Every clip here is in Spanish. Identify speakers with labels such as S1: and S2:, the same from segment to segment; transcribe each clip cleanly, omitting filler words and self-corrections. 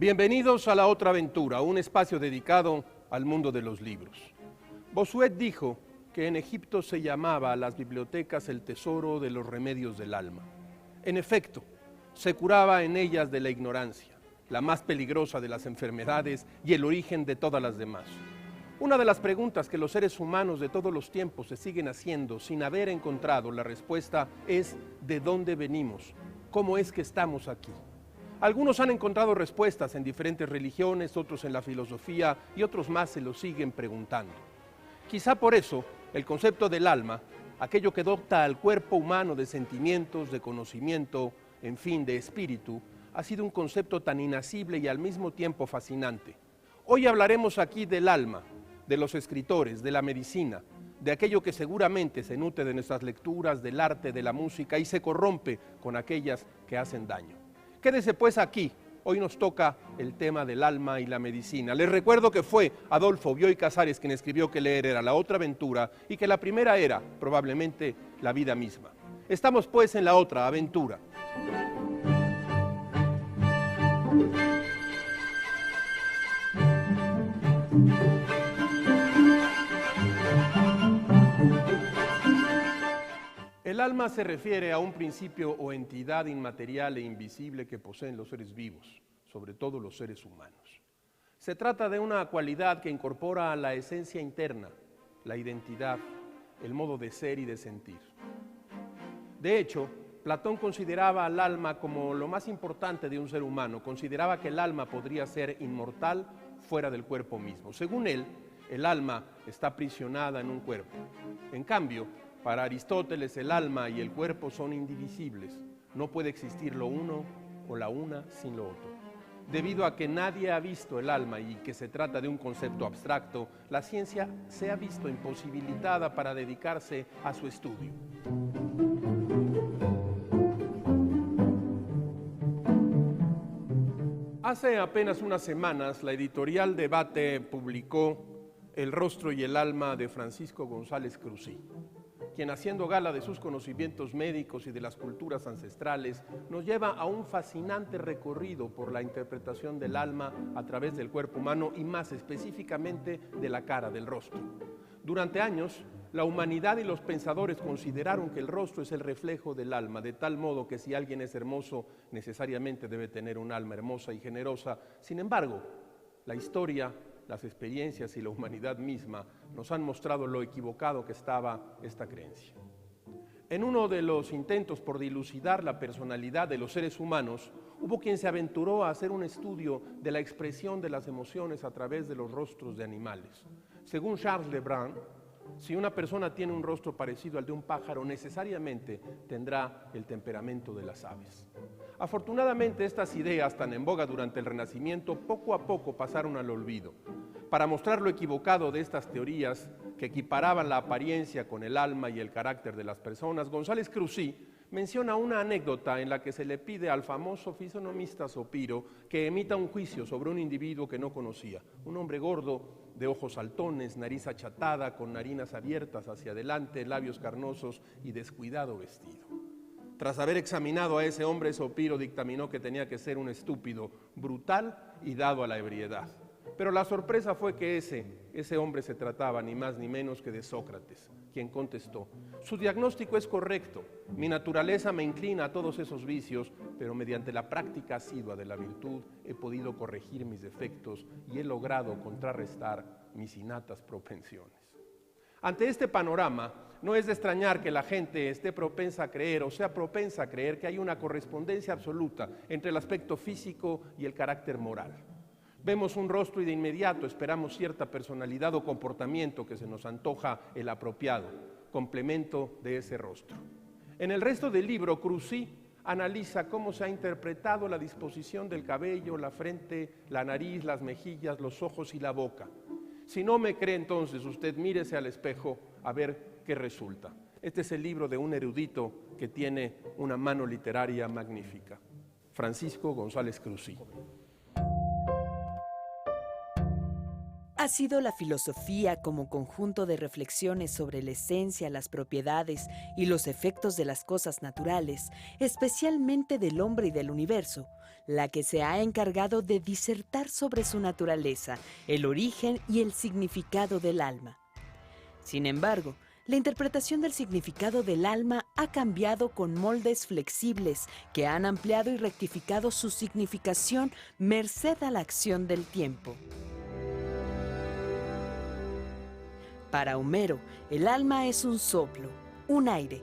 S1: Bienvenidos a La Otra Aventura, un espacio dedicado al mundo de los libros. Bossuet dijo que en Egipto se llamaba a las bibliotecas el tesoro de los remedios del alma. En efecto, se curaba en ellas de la ignorancia, la más peligrosa de las enfermedades y el origen de todas las demás. Una de las preguntas que los seres humanos de todos los tiempos se siguen haciendo sin haber encontrado la respuesta es ¿de dónde venimos? ¿Cómo es que estamos aquí? Algunos han encontrado respuestas en diferentes religiones, otros en la filosofía y otros más se lo siguen preguntando. Quizá por eso el concepto del alma, aquello que dota al cuerpo humano de sentimientos, de conocimiento, en fin, de espíritu, ha sido un concepto tan inacible y al mismo tiempo fascinante. Hoy hablaremos aquí del alma, de los escritores, de la medicina, de aquello que seguramente se nutre de nuestras lecturas, del arte, de la música y se corrompe con aquellas que hacen daño. Quédese pues aquí, hoy nos toca el tema del alma y la medicina. Les recuerdo que fue Adolfo Bioy Casares quien escribió que leer era la otra aventura y que la primera era probablemente la vida misma. Estamos pues en la otra aventura. El alma se refiere a un principio o entidad inmaterial e invisible que poseen los seres vivos, sobre todo los seres humanos. Se trata de una cualidad que incorpora a la esencia interna, la identidad, el modo de ser y de sentir. De hecho, Platón consideraba al alma como lo más importante de un ser humano, consideraba que el alma podría ser inmortal fuera del cuerpo mismo. Según él, el alma está aprisionada en un cuerpo. En cambio, para Aristóteles el alma y el cuerpo son indivisibles. No puede existir lo uno o la una sin lo otro. Debido a que nadie ha visto el alma y que se trata de un concepto abstracto, la ciencia se ha visto imposibilitada para dedicarse a su estudio. Hace apenas unas semanas, la editorial Debate publicó El rostro y el alma de Francisco González Cruzí, quien haciendo gala de sus conocimientos médicos y de las culturas ancestrales, nos lleva a un fascinante recorrido por la interpretación del alma a través del cuerpo humano y más específicamente de la cara, del rostro. Durante años, la humanidad y los pensadores consideraron que el rostro es el reflejo del alma, de tal modo que si alguien es hermoso, necesariamente debe tener un alma hermosa y generosa. Sin embargo, la historia, las experiencias y la humanidad misma nos han mostrado lo equivocado que estaba esta creencia. En uno de los intentos por dilucidar la personalidad de los seres humanos, hubo quien se aventuró a hacer un estudio de la expresión de las emociones a través de los rostros de animales. Según Charles Lebrun, si una persona tiene un rostro parecido al de un pájaro, necesariamente tendrá el temperamento de las aves. Afortunadamente, estas ideas tan en boga durante el Renacimiento poco a poco pasaron al olvido. Para mostrar lo equivocado de estas teorías que equiparaban la apariencia con el alma y el carácter de las personas, González Cruzí menciona una anécdota en la que se le pide al famoso fisonomista Zopiro que emita un juicio sobre un individuo que no conocía, un hombre gordo, de ojos saltones, nariz achatada, con narinas abiertas hacia adelante, labios carnosos y descuidado vestido. Tras haber examinado a ese hombre, Zopiro dictaminó que tenía que ser un estúpido, brutal y dado a la ebriedad. Pero la sorpresa fue que ese hombre se trataba ni más ni menos que de Sócrates, quien contestó: su diagnóstico es correcto, mi naturaleza me inclina a todos esos vicios, pero mediante la práctica asidua de la virtud he podido corregir mis defectos y he logrado contrarrestar mis innatas propensiones. Ante este panorama, no es de extrañar que la gente esté propensa a creer o sea propensa a creer que hay una correspondencia absoluta entre el aspecto físico y el carácter moral. Vemos un rostro y de inmediato esperamos cierta personalidad o comportamiento que se nos antoja el apropiado, complemento de ese rostro. En el resto del libro, Cruzí analiza cómo se ha interpretado la disposición del cabello, la frente, la nariz, las mejillas, los ojos y la boca. Si no me cree, entonces usted mírese al espejo a ver qué resulta. Este es el libro de un erudito que tiene una mano literaria magnífica. Francisco González Cruzí.
S2: ha sido la filosofía como conjunto de reflexiones sobre la esencia, las propiedades y los efectos de las cosas naturales, especialmente del hombre y del universo, la que se ha encargado de disertar sobre su naturaleza, el origen y el significado del alma. Sin embargo, la interpretación del significado del alma ha cambiado con moldes flexibles que han ampliado y rectificado su significación merced a la acción del tiempo. Para Homero, el alma es un soplo, un aire,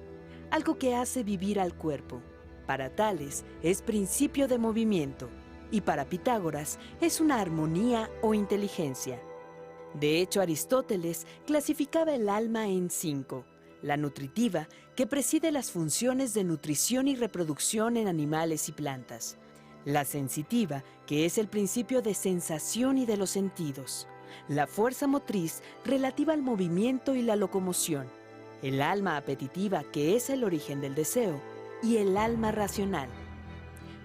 S2: algo que hace vivir al cuerpo. Para Tales es principio de movimiento y para Pitágoras es una armonía o inteligencia. De hecho, Aristóteles clasificaba el alma en 5: la nutritiva, que preside las funciones de nutrición y reproducción en animales y plantas; la sensitiva, que es el principio de sensación y de los sentidos; la fuerza motriz, relativa al movimiento y la locomoción; el alma apetitiva, que es el origen del deseo; y el alma racional.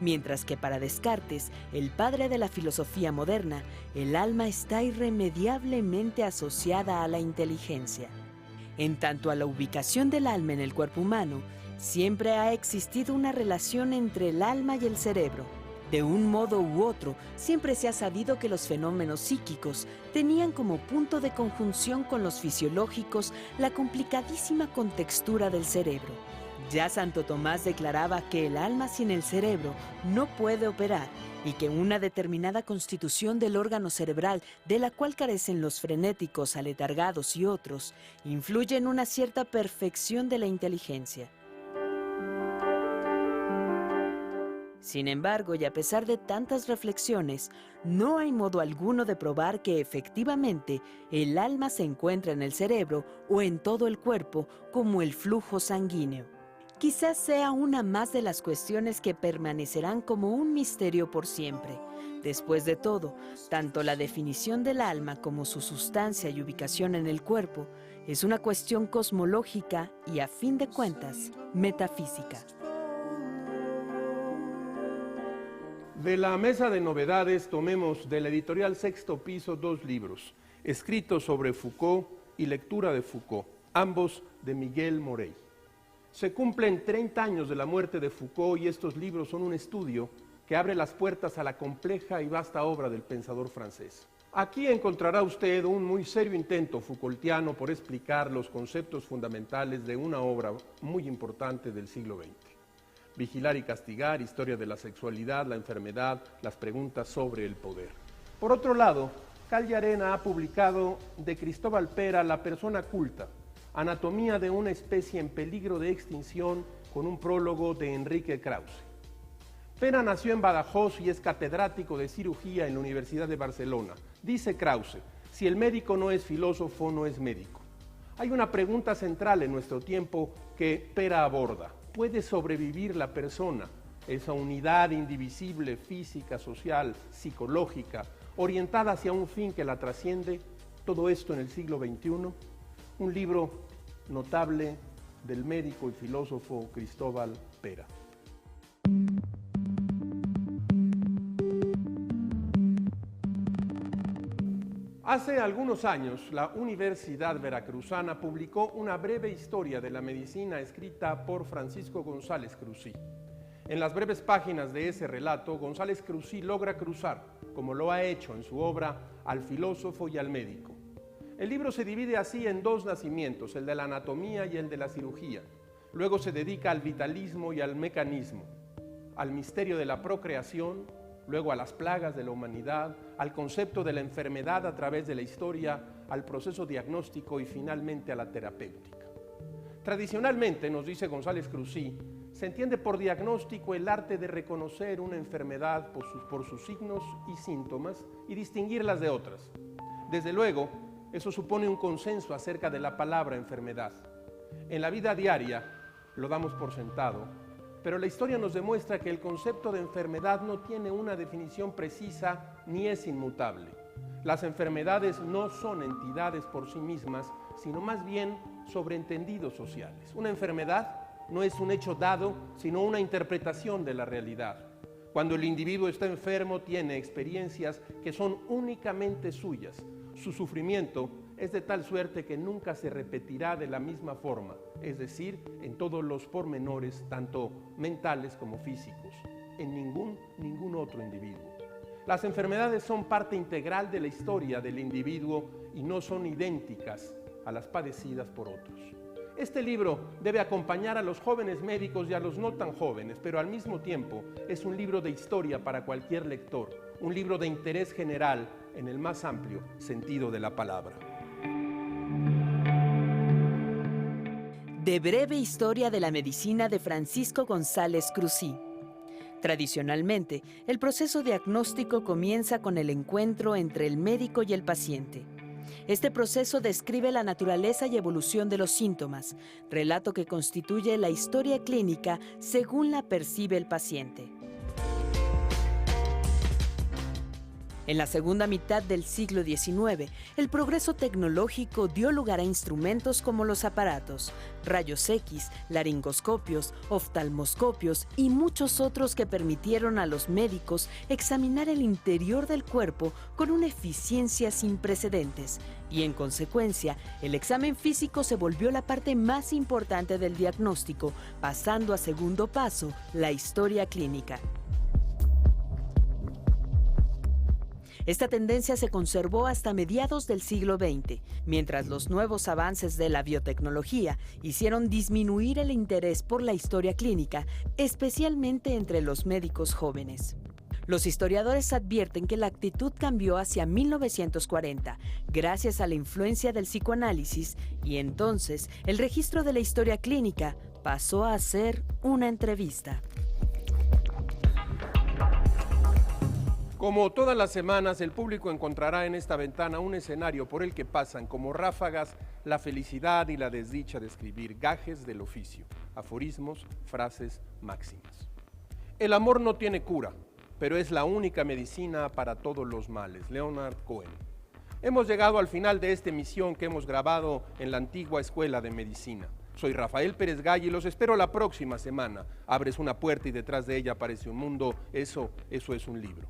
S2: Mientras que para Descartes, el padre de la filosofía moderna, el alma está irremediablemente asociada a la inteligencia. En tanto a la ubicación del alma en el cuerpo humano, siempre ha existido una relación entre el alma y el cerebro. De un modo u otro, siempre se ha sabido que los fenómenos psíquicos tenían como punto de conjunción con los fisiológicos la complicadísima contextura del cerebro. Ya Santo Tomás declaraba que el alma sin el cerebro no puede operar y que una determinada constitución del órgano cerebral, de la cual carecen los frenéticos, aletargados y otros, influye en una cierta perfección de la inteligencia. Sin embargo, y a pesar de tantas reflexiones, no hay modo alguno de probar que efectivamente el alma se encuentra en el cerebro o en todo el cuerpo como el flujo sanguíneo. Quizás sea una más de las cuestiones que permanecerán como un misterio por siempre. Después de todo, tanto la definición del alma como su sustancia y ubicación en el cuerpo es una cuestión cosmológica y, a fin de cuentas, metafísica.
S1: De la mesa de novedades tomemos de la editorial Sexto Piso 2 libros, escritos sobre Foucault y lectura de Foucault, ambos de Miguel Morey. Se cumplen 30 años de la muerte de Foucault y estos libros son un estudio que abre las puertas a la compleja y vasta obra del pensador francés. Aquí encontrará usted un muy serio intento Foucaultiano por explicar los conceptos fundamentales de una obra muy importante del siglo XX. Vigilar y castigar, historia de la sexualidad, la enfermedad, las preguntas sobre el poder. Por otro lado, Cal y Arena ha publicado de Cristóbal Pera, La persona culta, anatomía de una especie en peligro de extinción, con un prólogo de Enrique Krause. Pera nació en Badajoz y es catedrático de cirugía en la Universidad de Barcelona. Dice Krause, si el médico no es filósofo, no es médico. Hay una pregunta central en nuestro tiempo que Pera aborda. ¿Puede sobrevivir la persona, esa unidad indivisible, física, social, psicológica, orientada hacia un fin que la trasciende? Todo esto en el siglo XXI. Un libro notable del médico y filósofo Cristóbal Pera. Hace algunos años, la Universidad Veracruzana publicó una breve historia de la medicina escrita por Francisco González Cruzí. En las breves páginas de ese relato, González Cruzí logra cruzar, como lo ha hecho en su obra, al filósofo y al médico. El libro se divide así en dos nacimientos, el de la anatomía y el de la cirugía. Luego se dedica al vitalismo y al mecanismo, al misterio de la procreación, luego a las plagas de la humanidad, al concepto de la enfermedad a través de la historia, al proceso diagnóstico y finalmente a la terapéutica. Tradicionalmente, nos dice González Cruzí, se entiende por diagnóstico el arte de reconocer una enfermedad por sus signos y síntomas y distinguirlas de otras. Desde luego, eso supone un consenso acerca de la palabra enfermedad. En la vida diaria lo damos por sentado, pero la historia nos demuestra que el concepto de enfermedad no tiene una definición precisa ni es inmutable. Las enfermedades no son entidades por sí mismas, sino más bien sobreentendidos sociales. Una enfermedad no es un hecho dado, sino una interpretación de la realidad. Cuando el individuo está enfermo, tiene experiencias que son únicamente suyas, Su sufrimiento es de tal suerte que nunca se repetirá de la misma forma, es decir, en todos los pormenores, tanto mentales como físicos, en ningún otro individuo. Las enfermedades son parte integral de la historia del individuo y no son idénticas a las padecidas por otros. Este libro debe acompañar a los jóvenes médicos y a los no tan jóvenes, pero al mismo tiempo es un libro de historia para cualquier lector, un libro de interés general en el más amplio sentido de la palabra.
S2: De breve historia de la medicina de Francisco González Cruzí. Tradicionalmente, el proceso diagnóstico comienza con el encuentro entre el médico y el paciente. Este proceso describe la naturaleza y evolución de los síntomas, relato que constituye la historia clínica según la percibe el paciente. En la segunda mitad del siglo XIX, el progreso tecnológico dio lugar a instrumentos como los aparatos, rayos X, laringoscopios, oftalmoscopios y muchos otros que permitieron a los médicos examinar el interior del cuerpo con una eficiencia sin precedentes. Y en consecuencia, el examen físico se volvió la parte más importante del diagnóstico, pasando a segundo paso la historia clínica. Esta tendencia se conservó hasta mediados del siglo XX, mientras los nuevos avances de la biotecnología hicieron disminuir el interés por la historia clínica, especialmente entre los médicos jóvenes. Los historiadores advierten que la actitud cambió hacia 1940, gracias a la influencia del psicoanálisis, y entonces el registro de la historia clínica pasó a ser una entrevista.
S1: Como todas las semanas, el público encontrará en esta ventana un escenario por el que pasan como ráfagas la felicidad y la desdicha de escribir, gajes del oficio, aforismos, frases, máximas. El amor no tiene cura, pero es la única medicina para todos los males. Leonard Cohen. Hemos llegado al final de esta emisión que hemos grabado en la antigua Escuela de Medicina. Soy Rafael Pérez Gay y los espero la próxima semana. Abres una puerta y detrás de ella aparece un mundo. Eso es un libro.